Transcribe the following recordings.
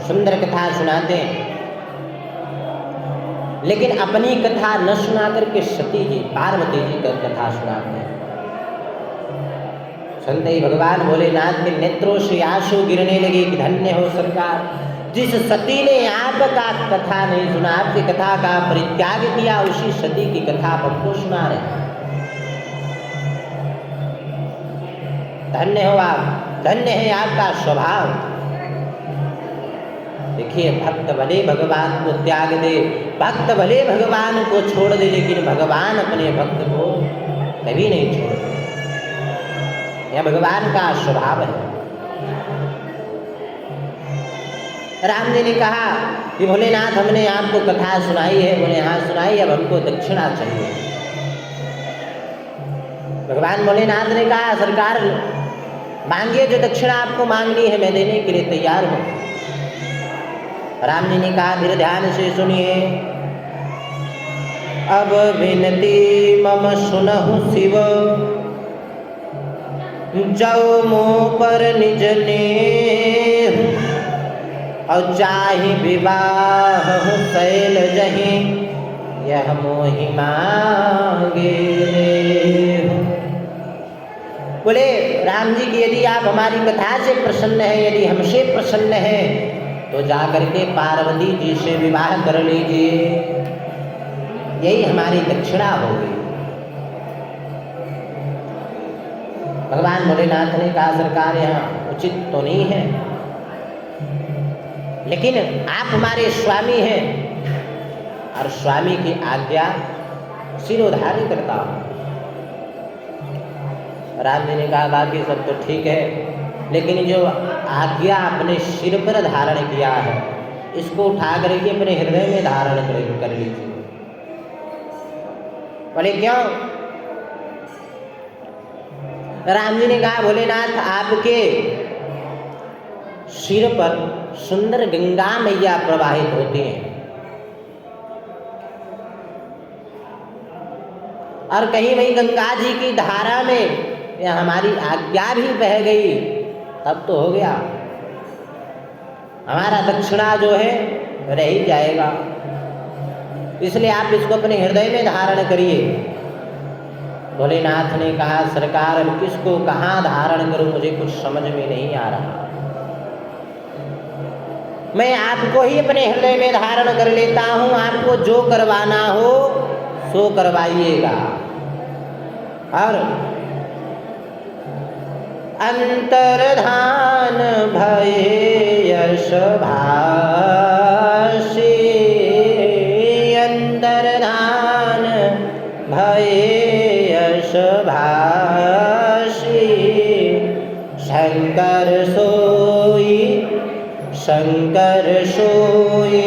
सुंदर कथा सुनाते हैं, लेकिन अपनी कथा न सुना करके सती जी पार्वती जी का कथा सुनाते हैं। सुनते ही भगवान भोलेनाथ के नेत्रों से आंसू गिरने लगे कि धन्य हो सरकार, जिस सती ने आपका कथा नहीं सुना, आपकी कथा का परित्याग किया, उसी सती की कथा आप हमको सुना रहे। धन्य हो आप, धन्य है आपका स्वभाव। देखिए, भक्त भले भगवान को त्याग दे, भक्त भले भगवान को छोड़ दे, लेकिन भगवान अपने भक्त को कभी नहीं छोड़ते। यह भगवान का स्वभाव है। राम जी ने कहा कि भोलेनाथ, हमने आपको कथा सुनाई है। बोले हाँ सुनाई, अब हमको दक्षिणा चाहिए। भगवान भोलेनाथ ने कहा सरकार मांगिए, जो दक्षिणा आपको मांगनी है मैं देने के लिए तैयार हूं। राम जी ने कहा धीरे ध्यान से सुनिए, अब विनती मम सुनहु शिव, जो मुँह पर निज नेहु, और चाहि विवाह शैल जहि, यह मोहि मांगे। बोले राम जी की यदि आप हमारी कथा से प्रसन्न हैं, यदि हमसे प्रसन्न हैं, तो जाकर के पार्वती जी से विवाह कर लीजिए, यही हमारी दक्षिणा होगी। भगवान भोलेनाथ ने कहा सरकार यहाँ उचित तो नहीं है, लेकिन आप हमारे स्वामी हैं और स्वामी की आज्ञा सिरोधार्य करता हूँ। राम जी ने कहा बाकी सब तो ठीक है, लेकिन जो आज्ञा अपने सिर पर धारण किया है, इसको उठा करके अपने हृदय में धारण कर लीजिए। बोले क्यों? राम जी ने कहा भोलेनाथ, आपके सिर पर सुंदर गंगा मैया प्रवाहित होती हैं, और कहीं वहीं गंगा जी की धारा में या हमारी आज्ञा भी बह गई, तब तो हो गया, हमारा दक्षिणा जो है रह ही जाएगा। इसलिए आप इसको अपने हृदय में धारण करिए। भोलेनाथ ने कहा सरकार अब किसको कहाँ धारण करूं, मुझे कुछ समझ में नहीं आ रहा। मैं आपको ही अपने हृदय में धारण कर लेता हूं, आपको जो करवाना हो सो करवाइएगा। और अंतर्धान भये यश भाषी, अंतर्धान भये यश भाषी, शंकर सोई, शंकर सोई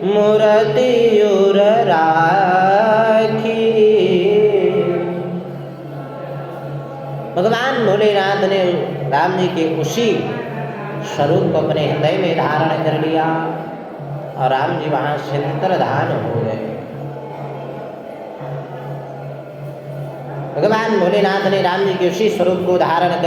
मूर्ति उर राखी। भगवान भोलेनाथ ने राम जी के उसी स्वरूप को अपने हृदय में धारण कर लिया और राम जी वहां से अंतर्धान हो गए। भगवान भोलेनाथ ने राम जी के उसी स्वरूप को धारण कर